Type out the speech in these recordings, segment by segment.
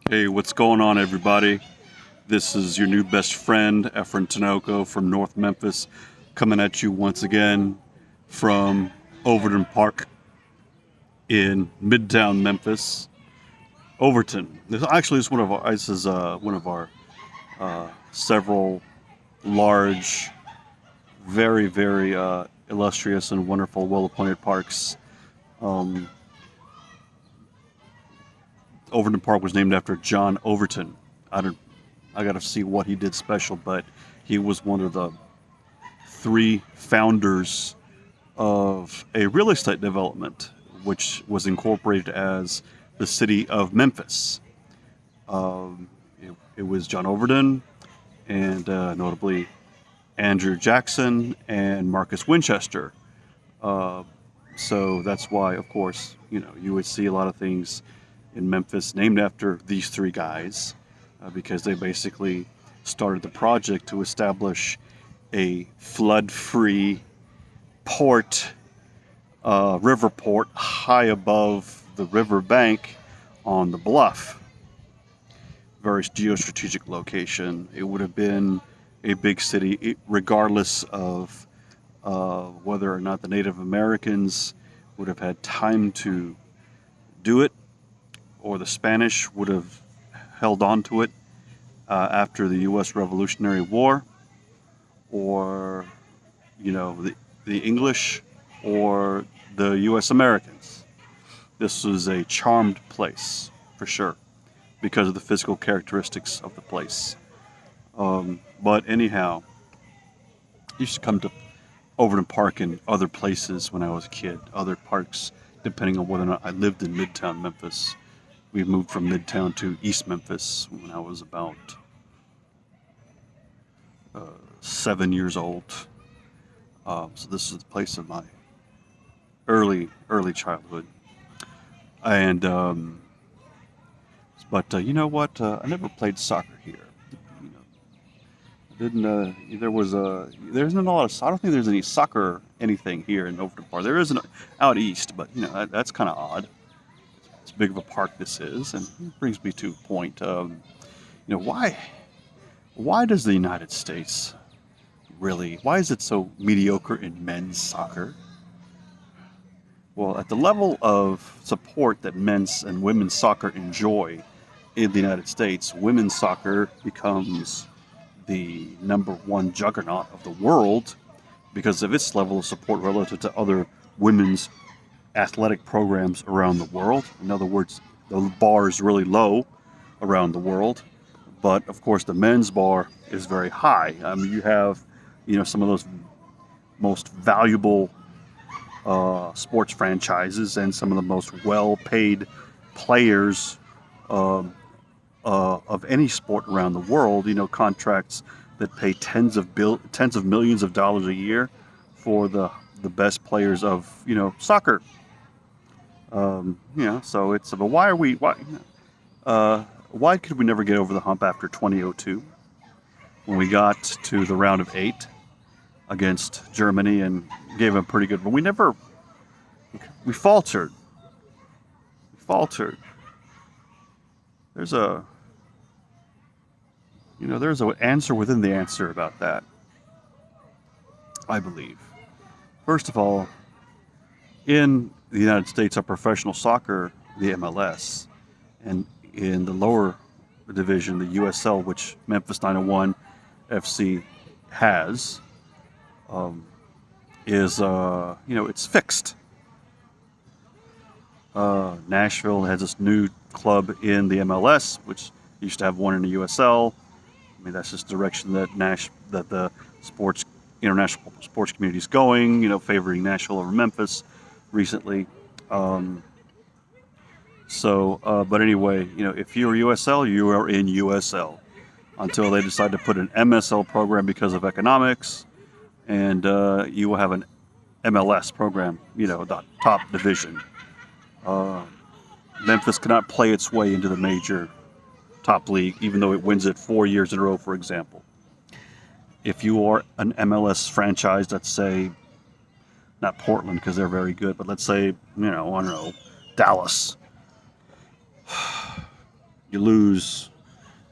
Hey, what's going on, everybody? This is your new best friend, Efren Tinoco from North Memphis, coming at you once again from Overton Park in Midtown Memphis. Overton. This is one of our several large, very illustrious and wonderful, well-appointed parks. Um, Overton Park was named after John Overton. I got to see what he did special, but he was one of the three founders of a real estate development, which was incorporated as the city of Memphis. It was John Overton and notably Andrew Jackson and Marcus Winchester. Uh, so that's why, of course, you would see a lot of things in Memphis named after these three guys, because they basically started the project to establish a flood-free port, river port, high above the river bank on the bluff. Very geostrategic location. It would have been a big city, regardless of whether or not the Native Americans would have had time to do it, or the Spanish would have held on to it after the U.S. Revolutionary War, or the English, or the U.S. Americans. This was a charmed place for sure because of the physical characteristics of the place. But anyhow, I used to come to Overton Park and other places when I was a kid, other parks, depending on whether or not I lived in Midtown Memphis. We moved from Midtown to East Memphis when I was about 7 years old. So this is the place of my early childhood. And but you know what? I never played soccer here. You know, I didn't. There isn't a lot of. I don't think there's any soccer anything here in Overton Park. There isn't out east, but that's kind of odd. As big of a park this is, and it brings me to a point. Why does the United States really? Why is it so mediocre in men's soccer? Well, at the level of support that men's and women's soccer enjoy in the United States, women's soccer becomes the number one juggernaut of the world because of its level of support relative to other women's athletic programs around the world. In other words, the bar is really low around the world, but of course the men's bar is very high. I mean, you have, some of those most valuable sports franchises and some of the most well-paid players of any sport around the world. Contracts that pay tens of millions of dollars a year for the best players of soccer. So it's, but why could we never get over the hump after 2002 when we got to the round of 8 against Germany and gave them pretty good, but we faltered. There's an answer within the answer about that, I believe. First of all, in the United States, our professional soccer, the MLS, and in the lower division, the USL, which Memphis 901 FC has, is it's fixed. Nashville has this new club in the MLS, which used to have one in the USL. I mean, that's just the direction that the international sports community is going. Favoring Nashville over Memphis recently. But anyway, if you're USL, you are in USL until they decide to put an MSL program because of economics, and you will have an MLS program, the top division. Memphis cannot play its way into the major top league, even though it wins it 4 years in a row, for example. If you are an MLS franchise, let's say, not Portland because they're very good, but let's say, I don't know, Dallas. you lose,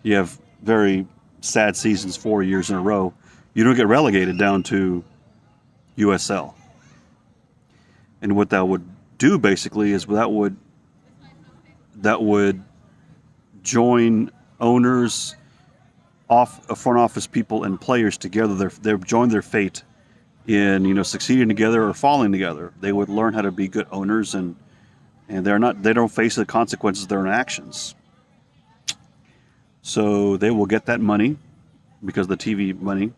you have very sad seasons 4 years in a row, you don't get relegated down to USL. And what that would do basically is that would join owners, front office people, and players together. They join their fate in succeeding together or falling together. They would learn how to be good owners, and they don't face the consequences of their own actions. So they will get that money because of the TV money.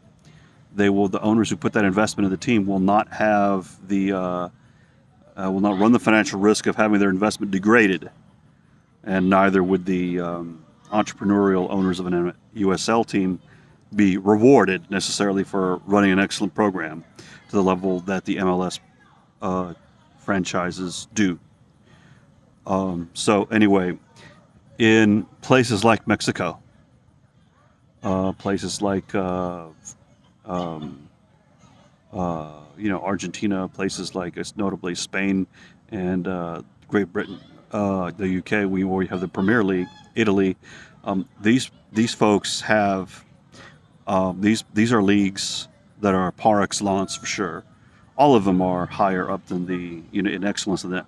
The owners who put that investment in the team will not have will not run the financial risk of having their investment degraded, and neither would the entrepreneurial owners of an USL team be rewarded necessarily for running an excellent program to the level that the MLS franchises do. So anyway, in places like Mexico, places like Argentina, places like notably Spain and Great Britain, the UK, where we have the Premier League, Italy. These folks have these are leagues that are par excellence for sure. All of them are higher up than the in excellence of the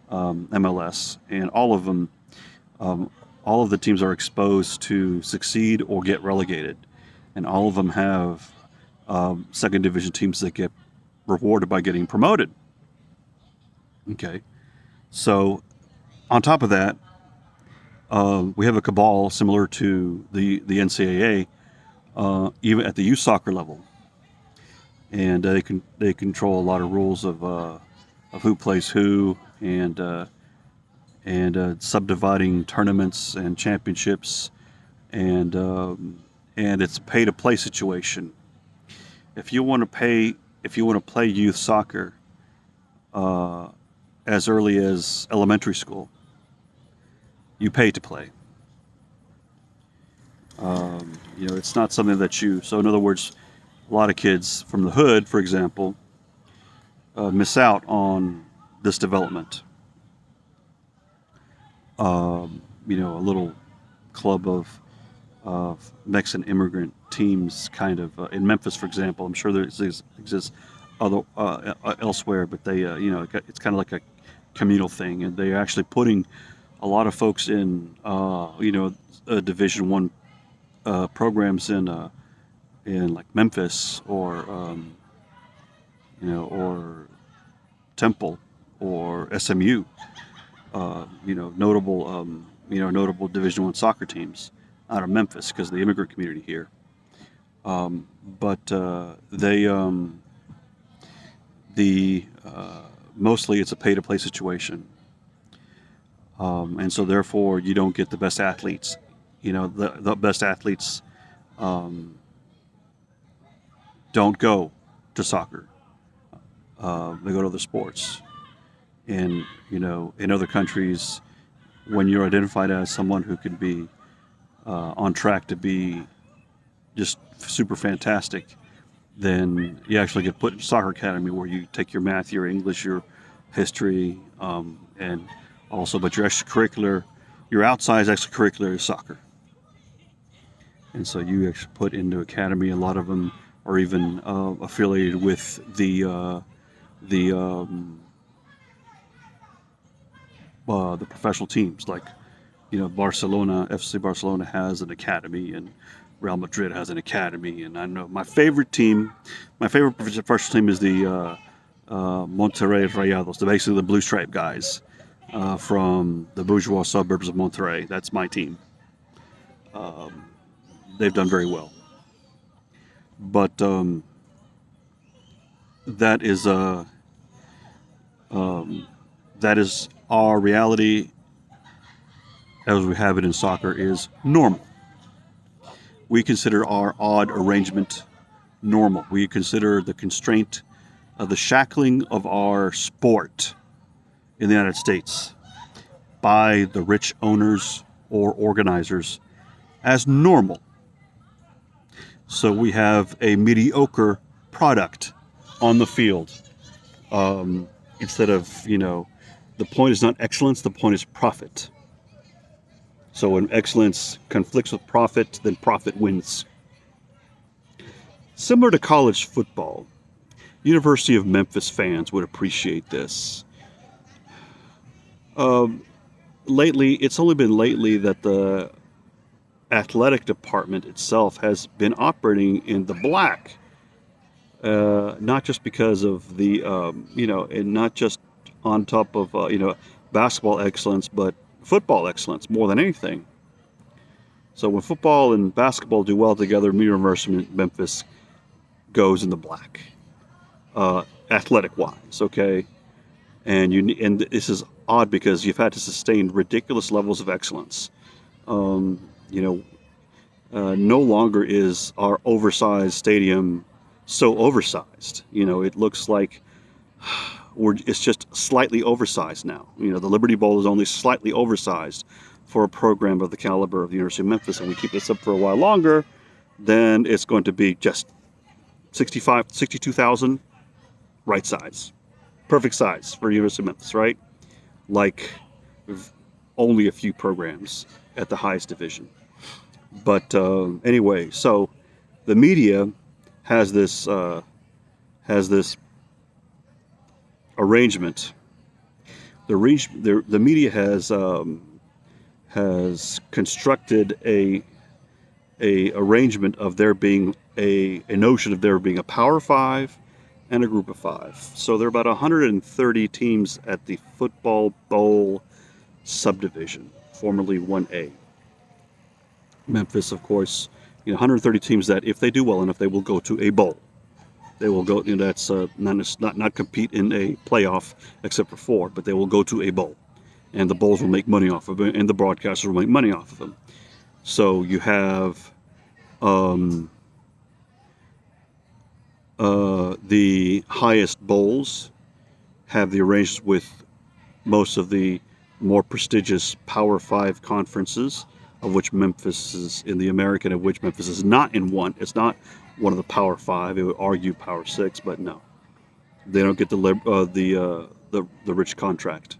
MLS, and all of them, all of the teams are exposed to succeed or get relegated, and all of them have second division teams that get rewarded by getting promoted. Okay, so on top of that, we have a cabal similar to the NCAA, even at the youth soccer level, and they control a lot of rules of who plays who, and subdividing tournaments and championships, and it's a pay to play situation. If you want to play youth soccer as early as elementary school, you pay to play. It's not something that so in other words, a lot of kids from the hood, for example, miss out on this development. A little club of Mexican immigrant teams, kind of in Memphis, for example. I'm sure there exists other elsewhere, but they, it's kind of like a communal thing, and they're actually putting a lot of folks in, Division One programs in like Memphis or or Temple or SMU. Notable Division One soccer teams out of Memphis because of the immigrant community here. But mostly it's a pay-to-play situation, and so therefore you don't get the best athletes. The best athletes don't go to soccer. They go to other sports. And in other countries, when you're identified as someone who could be on track to be just super fantastic, then you actually get put in soccer academy where you take your math, your English, your history, and also, but your extracurricular, your outsized extracurricular is soccer. And so you actually put into academy. A lot of them are even affiliated with the professional teams, like Barcelona, FC Barcelona has an academy, and Real Madrid has an academy. And I know my favorite professional team is the Monterrey Rayados, basically the blue stripe guys from the bourgeois suburbs of Monterrey. That's my team. They've done very well, but that is our reality as we have it in soccer is normal. We consider our odd arrangement normal. We consider the constraint of the shackling of our sport in the United States by the rich owners or organizers as normal. So we have a mediocre product on the field. Instead of, the point is not excellence, the point is profit. So when excellence conflicts with profit, then profit wins. Similar to college football, University of Memphis fans would appreciate this. Um, Lately, it's only been lately that the athletic department itself has been operating in the black. Not just because of the, and not just on top of, basketball excellence, but football excellence more than anything. So when football and basketball do well together, University of Memphis goes in the black, athletic wise. Okay, and this is odd because you've had to sustain ridiculous levels of excellence. Um, you know, no longer is our oversized stadium so oversized. It looks like it's just slightly oversized now. The Liberty Bowl is only slightly oversized for a program of the caliber of the University of Memphis, and we keep this up for a while longer, then it's going to be just 62,000, right size. Perfect size for University of Memphis, right? Like only a few programs at the highest division. But anyway, so the media has this arrangement. The media has constructed a arrangement of there being a notion of there being a Power Five and a Group of Five. So there are about 130 teams at the Football Bowl subdivision, formerly 1A. Memphis, of course, 130 teams that, if they do well enough, they will go to a bowl. They will go. That's not compete in a playoff except for 4, but they will go to a bowl, and the bowls will make money off of it, and the broadcasters will make money off of them. So you have the highest bowls have the arrangements with most of the more prestigious Power 5 conferences, of which Memphis is in the American, of which Memphis is not in one. It's not one of the Power 5. It would argue Power 6, but no, they don't get the rich contract.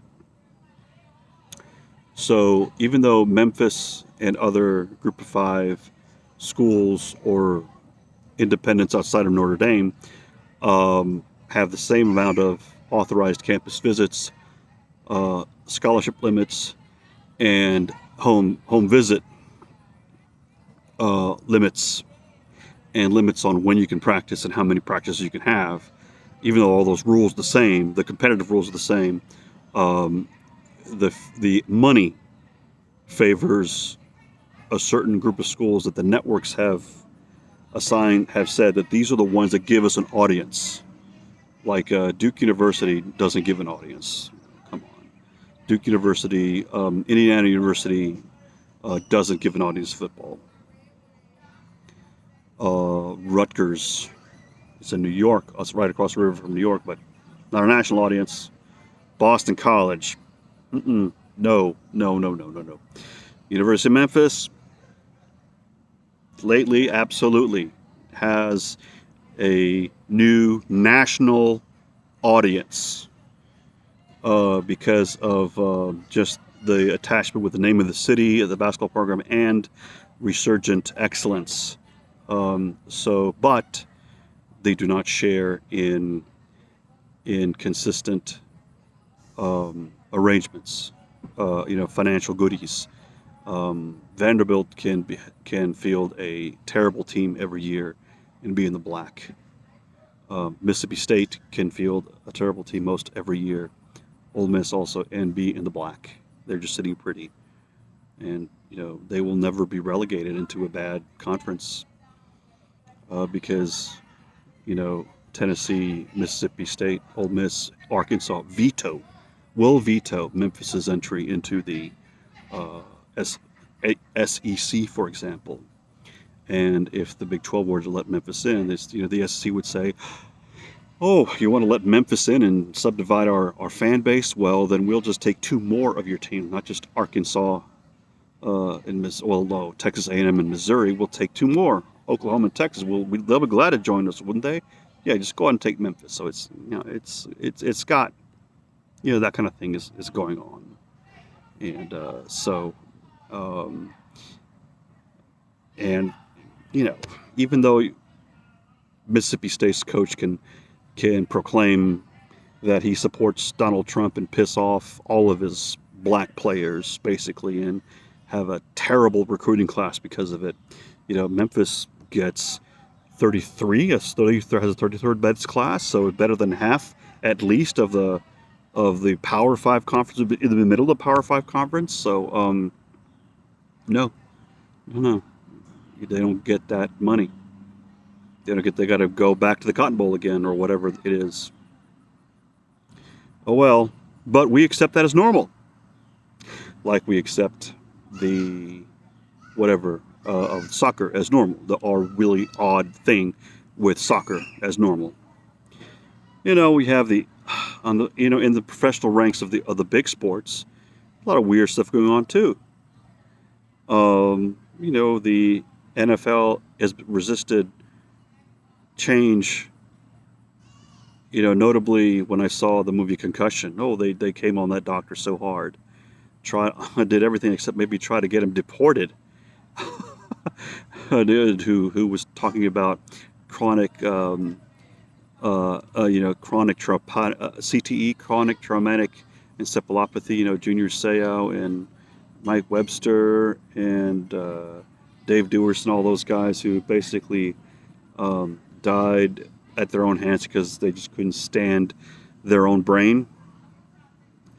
So even though Memphis and other Group of 5 schools or independents outside of Notre Dame have the same amount of authorized campus visits, scholarship limits, and home visit limits, and limits on when you can practice and how many practices you can have. Even though all those rules are the same, the competitive rules are the same, the money favors a certain group of schools that the networks have said that these are the ones that give us an audience. Like Duke University doesn't give an audience. Come on. Duke University, Indiana University doesn't give an audience football. Rutgers, it's in New York. It's right across the river from New York, but not a national audience. Boston College, no. University of Memphis, lately, absolutely has a new national audience because of just the attachment with the name of the city, of the basketball program, and resurgent excellence. But they do not share in consistent arrangements, financial goodies. Vanderbilt can field a terrible team every year and be in the black. Mississippi State can field a terrible team most every year. Ole Miss also, and be in the black. They're just sitting pretty, and they will never be relegated into a bad conference because Tennessee, Mississippi State, Ole Miss, Arkansas will veto Memphis's entry into the SEC, for example. And if the Big 12 were to let Memphis in, the SEC would say, "Oh, you want to let Memphis in and subdivide our fan base? Well, then we'll just take 2 more of your team, not just Arkansas and Texas A&M and Missouri. We'll take 2 more. Oklahoma and Texas. They'll be glad to join us, wouldn't they? Yeah, just go ahead and take Memphis." So it's got that kind of thing is going on, and so Um, and you know, even though Mississippi State's coach can proclaim that he supports Donald Trump and piss off all of his black players, basically, and have a terrible recruiting class because of it. Memphis gets 33, has a 33rd best class, so better than half, at least, of the Power Five conference, in the middle of the Power Five conference. So, no, no, they don't get that money. They don't get. They got to go back to the Cotton Bowl again, or whatever it is. Oh well, but we accept that as normal, like we accept the whatever of soccer as normal. Our really odd thing with soccer as normal. We have on the in the professional ranks of the big sports, a lot of weird stuff going on too. The NFL has resisted change. Notably when I saw the movie Concussion. Oh, they came on that doctor so hard. Did everything except maybe try to get him deported. A dude who was talking about chronic, CTE, chronic traumatic encephalopathy. Junior Seau and Mike Webster and Dave Dewars and all those guys who basically died at their own hands because they just couldn't stand their own brain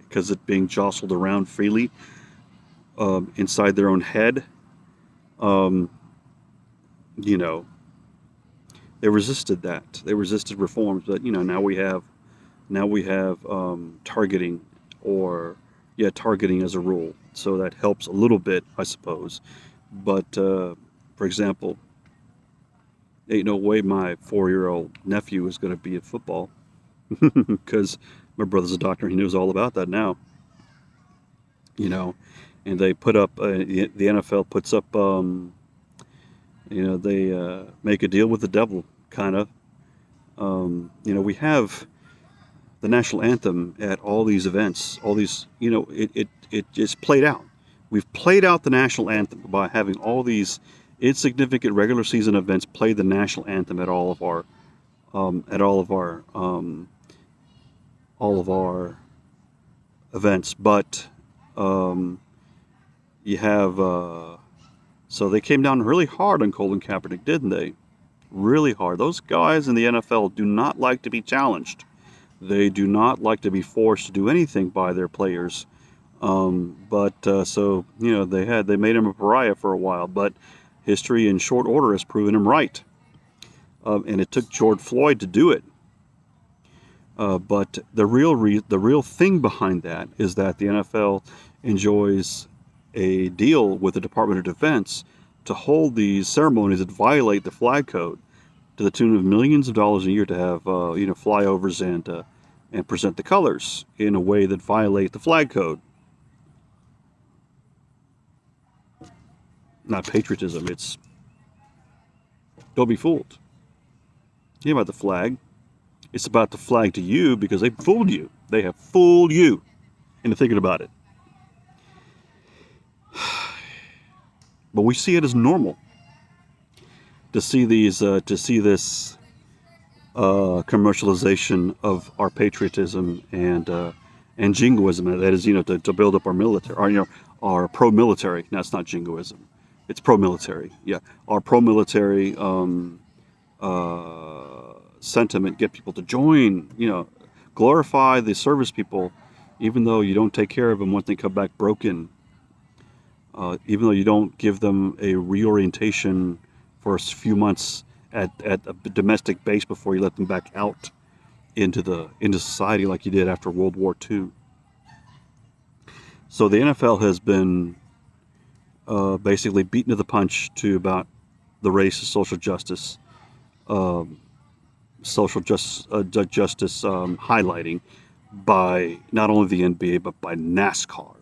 because it being jostled around freely inside their own head. They resisted that. They resisted reforms, but now we have targeting, or targeting as a rule. So that helps a little bit, I suppose. But for example, ain't no way my 4-year-old nephew is going to be at football because my brother's a doctor. He knows all about that now. And they put up the NFL puts up. They make a deal with the devil, kind of. We have the national anthem at all these events. All these, it just played out. We've played out the national anthem by having all these insignificant regular season events play the national anthem at all of our events. But you have so they came down really hard on Colin Kaepernick, didn't they? Really hard. Those guys in the NFL do not like to be challenged. They do not like to be forced to do anything by their players. So they made him a pariah for a while, but history in short order has proven him right. And it took George Floyd to do it. But the real thing behind that is that the NFL enjoys a deal with the Department of Defense to hold these ceremonies that violate the flag code to the tune of millions of dollars a year, to have flyovers and present the colors in a way that violate the flag code. Not patriotism. It's don't be fooled. It ain't about the flag. It's about the flag to you because they fooled you. They have fooled you into thinking about it. But we see it as normal to see this commercialization of our patriotism and jingoism. That is, to build up our military, or our pro-military. No, it's not jingoism. It's pro-military. Yeah, our pro-military sentiment. Get people to join. Glorify the service people, even though you don't take care of them once they come back broken. Even though you don't give them a reorientation for a few months at a domestic base before you let them back out into society like you did after World War II. So the NFL has been basically beaten to the punch to about the race of social justice highlighting by not only the NBA but by NASCAR.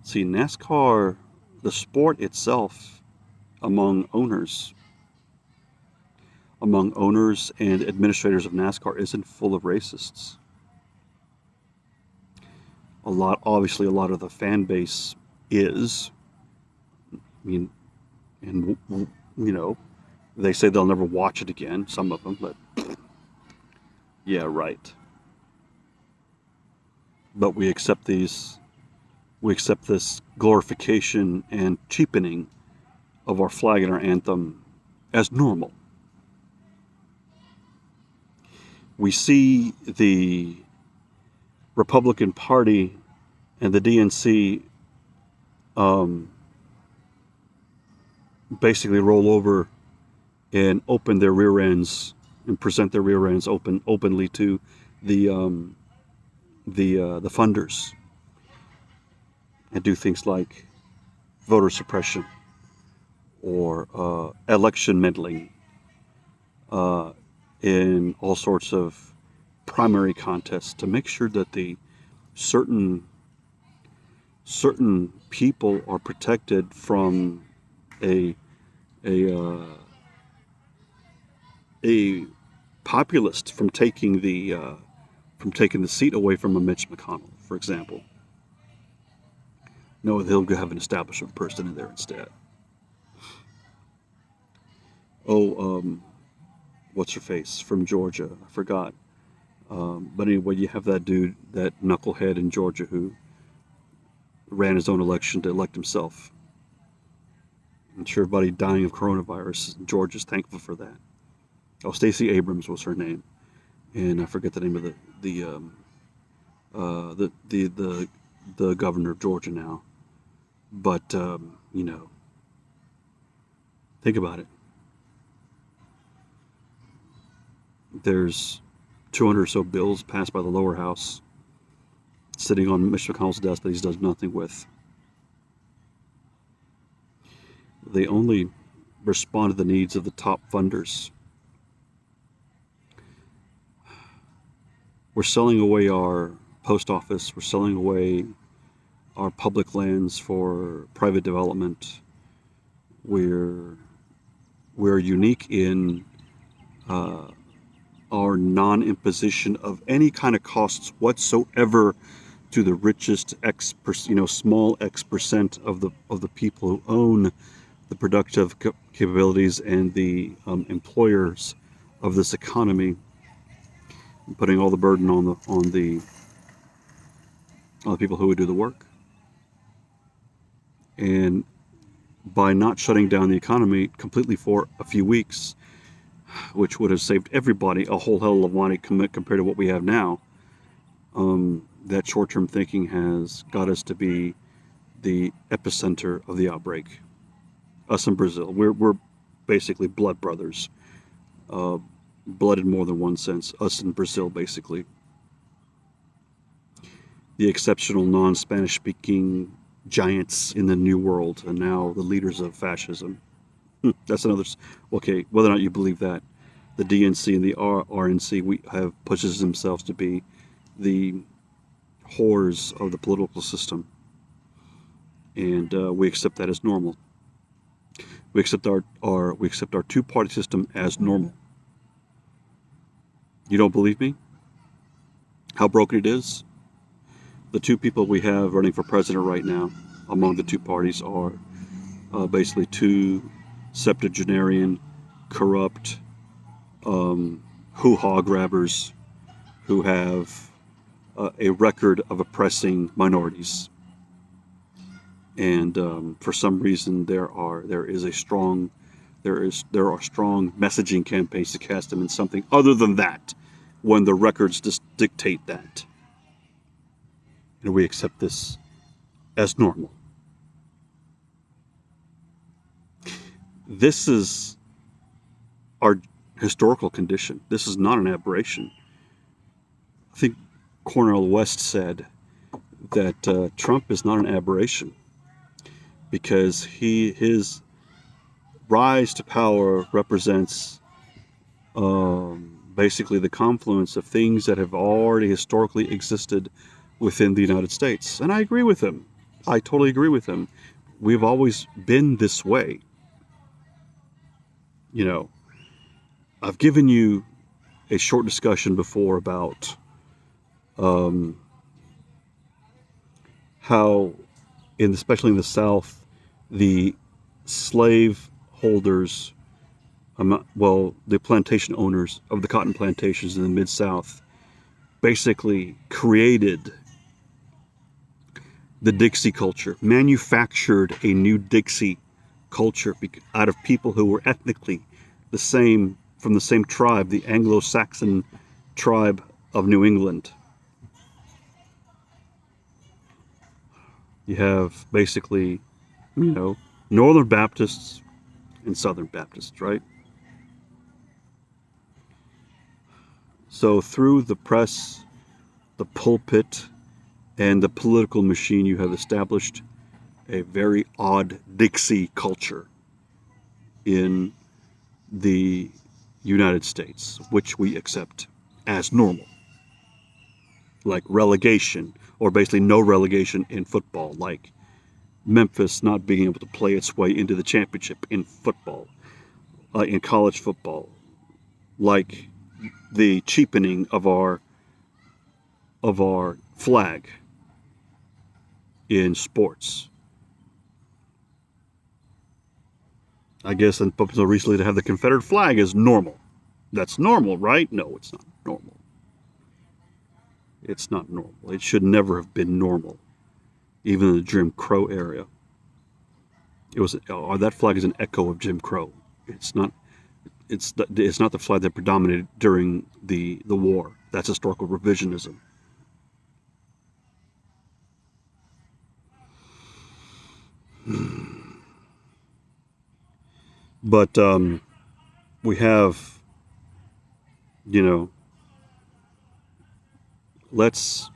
See, NASCAR, the sport itself, among owners and administrators of NASCAR, isn't full of racists. Obviously, a lot of the fan base is, I mean, and you know, they say they'll never watch it again, some of them, but yeah, right. But we accept this glorification and cheapening of our flag and our anthem as normal. We see the Republican Party and the DNC basically roll over and open their rear ends and present their rear ends openly to the the funders, and do things like voter suppression or election meddling in all sorts of primary contests to make sure that the certain people are protected from a a a populist from taking the seat away from a Mitch McConnell, for example. No, they'll have an establishment person in there instead. Oh, what's her face from Georgia? I forgot. But anyway, you have that dude, that knucklehead in Georgia who ran his own election to elect himself. I'm sure everybody dying of coronavirus. Georgia's thankful for that. Oh, Stacey Abrams was her name, and I forget the name of the governor of Georgia now. But you know, think about it. There's 200 or so bills passed by the lower house sitting on Mitch McConnell's desk that he does nothing with. They only respond to the needs of the top funders. We're selling away our post office. We're selling away our public lands for private development. We're unique in our non-imposition of any kind of costs whatsoever to the richest small X% of the people who own the productive capabilities and the employers of this economy, putting all the burden on the people who would do the work. And by not shutting down the economy completely for a few weeks, which would have saved everybody a whole hell of money compared to what we have now, that short-term thinking has got us to be the epicenter of the outbreak. Us and Brazil, we're basically blood brothers, blood in more than one sense. Us and Brazil, basically. The exceptional non-Spanish speaking giants in the New World, and now the leaders of fascism. That's another. Okay, whether or not you believe that, the DNC and the RNC pushes themselves to be the whores of the political system, and we accept that as normal. We accept our two-party system as normal. You don't believe me? How broken it is? The two people we have running for president right now, among the two parties, are basically two septuagenarian, corrupt, hoo-ha grabbers who have a record of oppressing minorities. And for some reason, there are strong messaging campaigns to cast them in something other than that, when the records just dictate that. And we accept this as normal. This is our historical condition. This is not an aberration. I think Cornel West said that Trump is not an aberration because his rise to power represents basically the confluence of things that have already historically existed within the United States. And I agree with him. I totally agree with him. We've always been this way. You know, I've given you a short discussion before about how especially in the South, the slave holders, the plantation owners of the cotton plantations in the Mid-South basically created the Dixie culture, manufactured a new Dixie culture out of people who were ethnically the same, from the same tribe, the Anglo-Saxon tribe of New England. You have basically, Northern Baptists and Southern Baptists, right? So through the press, the pulpit, and the political machine, you have established a very odd Dixie culture in the United States, which we accept as normal. Like relegation, or basically no relegation in football, like Memphis not being able to play its way into the championship in football, in college football, like the cheapening of our flag in sports. I guess until recently to have the Confederate flag is normal. That's normal, right? No, it's not normal. It's not normal. It should never have been normal, even in the Jim Crow era. That flag is an echo of Jim Crow. It's not the flag that predominated during the war. That's historical revisionism. But we have, let's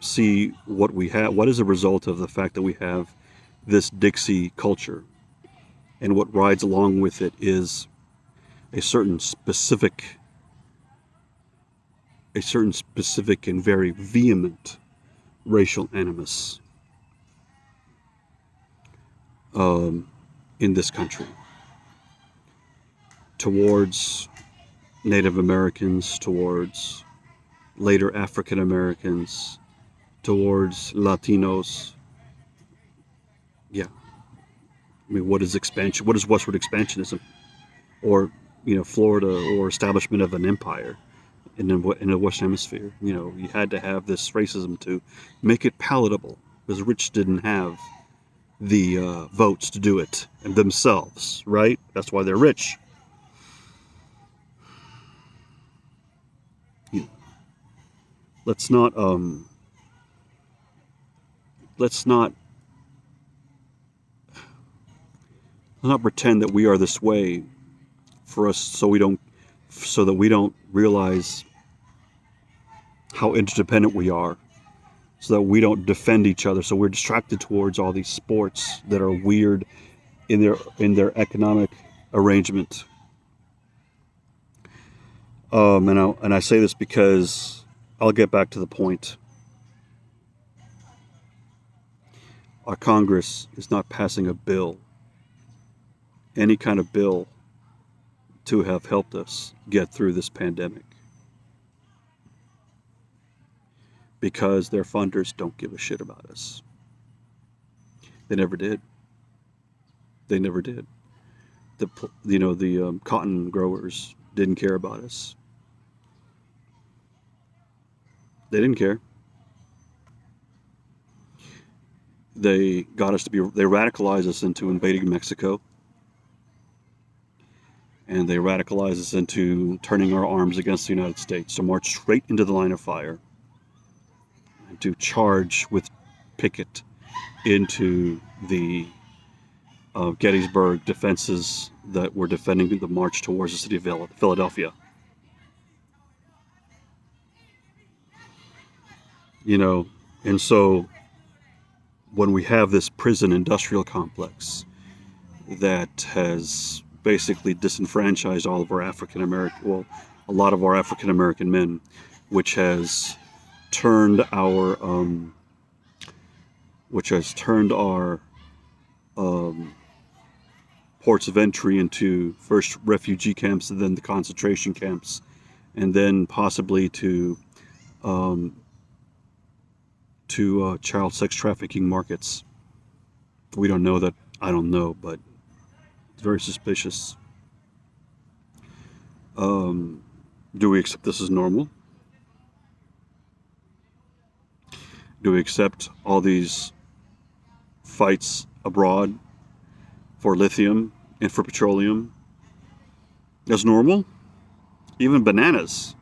see what we have. What is a result of the fact that we have this Dixie culture, and what rides along with it is a certain specific and very vehement racial animus in this country towards Native Americans, towards later African Americans, towards Latinos. Yeah. I mean, what is expansion? What is westward expansionism? Or, Florida, or establishment of an empire in the Western Hemisphere. You had to have this racism to make it palatable, because the rich didn't have the votes to do it and themselves, right? That's why they're rich. Let's not pretend that we are this way for us, so that we don't realize how interdependent we are, so that we don't defend each other, so we're distracted towards all these sports that are weird in their economic arrangement. And I say this because I'll get back to the point. Our Congress is not passing a bill, any kind of bill, to have helped us get through this pandemic, because their funders don't give a shit about us. They never did. They never did. The cotton growers didn't care about us. They didn't care. They radicalized us into invading Mexico. And they radicalized us into turning our arms against the United States, to march straight into the line of fire, and to charge with picket into the Gettysburg defenses that were defending the march towards the city of Philadelphia. And so when we have this prison industrial complex that has basically disenfranchised all of our a lot of our African American men, which has turned our ports of entry into first refugee camps, and then the concentration camps, and then possibly to child sex trafficking markets. We don't know that. I don't know, but it's very suspicious. Um, do we accept this as normal? Do we accept all these fights abroad for lithium and for petroleum as normal? Even bananas.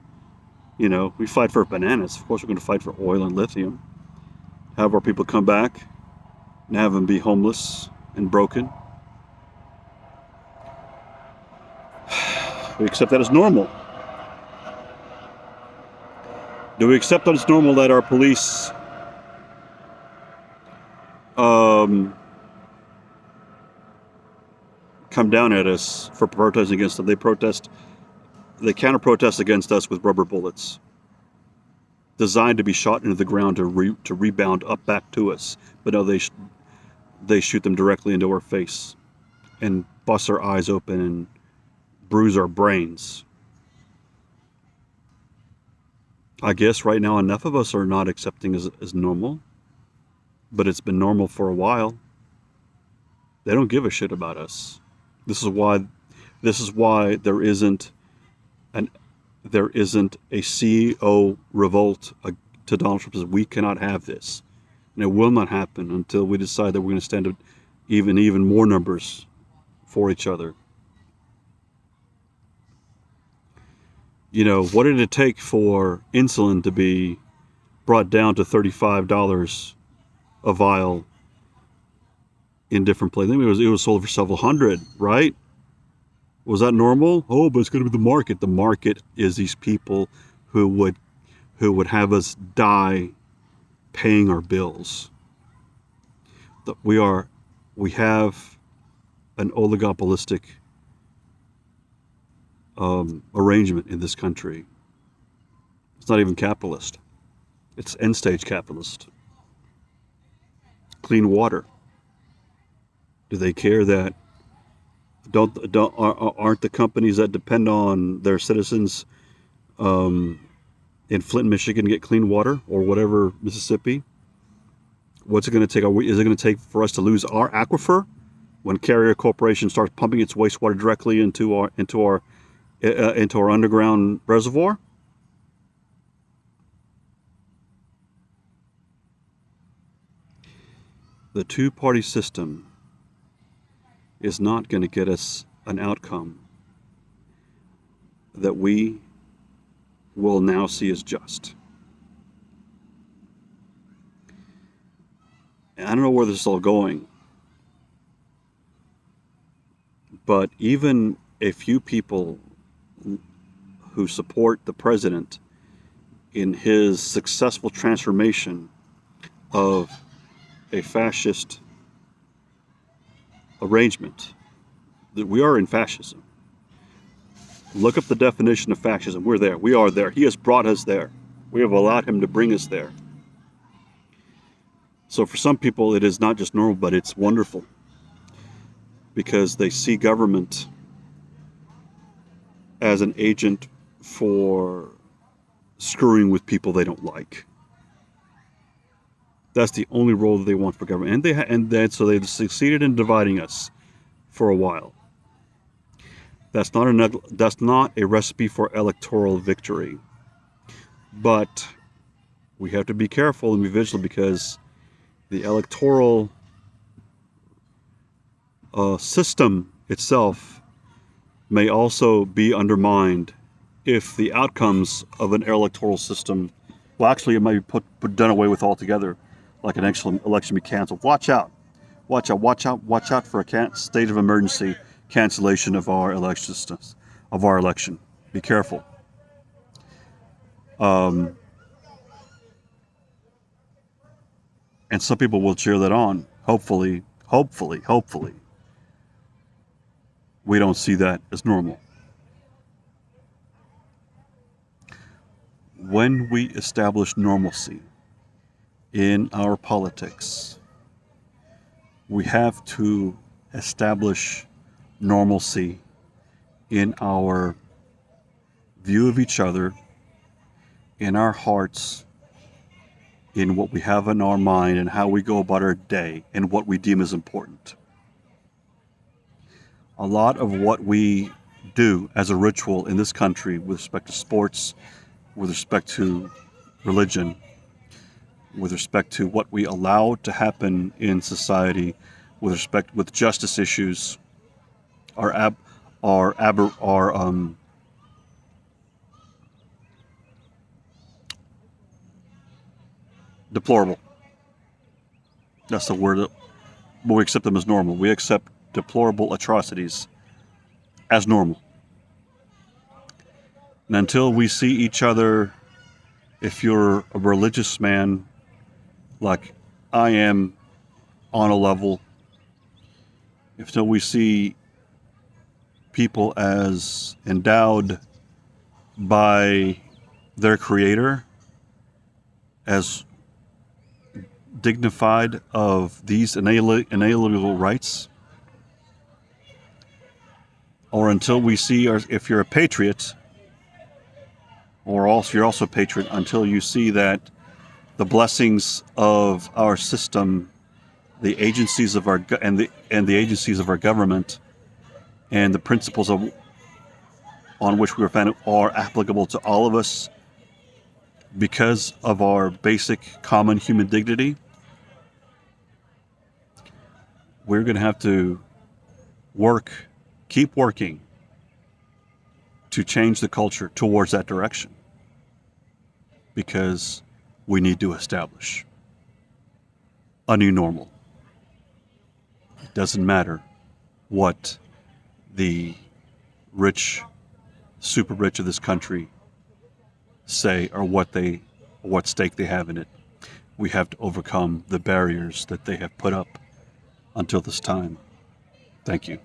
You know, we fight for bananas. Of course, we're going to fight for oil and lithium. Have our people come back and have them be homeless and broken. We accept that as normal. Do we accept that it's normal that our police come down at us for protesting against them? They counter-protest against us with rubber bullets, designed to be shot into the ground to rebound up back to us. But no, they shoot them directly into our face and bust our eyes open and bruise our brains. I guess right now enough of us are not accepting as normal, but it's been normal for a while. They don't give a shit about us. This is why there isn't a CEO revolt to Donald Trump. Says we cannot have this, and it will not happen until we decide that we're going to stand up even more numbers for each other. You know, what did it take for insulin to be brought down to $35 a vial in different places? I think it was sold for several hundred, right? Was that normal? Oh, but it's going to be the market. The market is these people who would have us die paying our bills. We have an oligopolistic arrangement in this country. It's not even capitalist. It's end stage capitalist. Clean water. Do they care that aren't the companies that depend on their citizens in Flint, Michigan, get clean water, or whatever, Mississippi? What's it going to take? Is it going to take for us to lose our aquifer when Carrier Corporation starts pumping its wastewater directly into our underground reservoir? The two-party system is not going to get us an outcome that we will now see as just. And I don't know where this is all going, but even a few people who support the president in his successful transformation of a fascist arrangement, that we are in fascism. Look up the definition of fascism. We're there. We are there. He has brought us there. We have allowed him to bring us there. So for some people, it is not just normal, but it's wonderful, because they see government as an agent for screwing with people they don't like. That's the only role that they want for government, so they've succeeded in dividing us for a while. That's not a recipe for electoral victory, but we have to be careful and be vigilant, because the electoral system itself may also be undermined if the outcomes of an electoral system, well, actually, it might be done away with altogether, like an election be canceled. Watch out for a state of emergency cancellation of our election. Be careful. And some people will cheer that on. Hopefully, we don't see that as normal. When we establish normalcy in our politics, we have to establish normalcy in our view of each other, in our hearts, in what we have in our mind and how we go about our day and what we deem as important. A lot of what we do as a ritual in this country with respect to sports, with respect to religion, with respect to what we allow to happen in society, with justice issues, are deplorable. That's the word. But we accept them as normal. We accept deplorable atrocities as normal. And until we see each other, if you're a religious man like I am on a level, until we see people as endowed by their creator, as dignified of these inalienable rights, or until we see, or if you're a patriot, or also you're also a patriot, until you see that the blessings of our system, the agencies of our and the agencies of our government, and the principles on which we are founded are applicable to all of us because of our basic common human dignity, we're going to have to keep working to change the culture towards that direction, because we need to establish a new normal. It doesn't matter what the rich, super rich of this country say or what stake they have in it. We have to overcome the barriers that they have put up until this time. Thank you.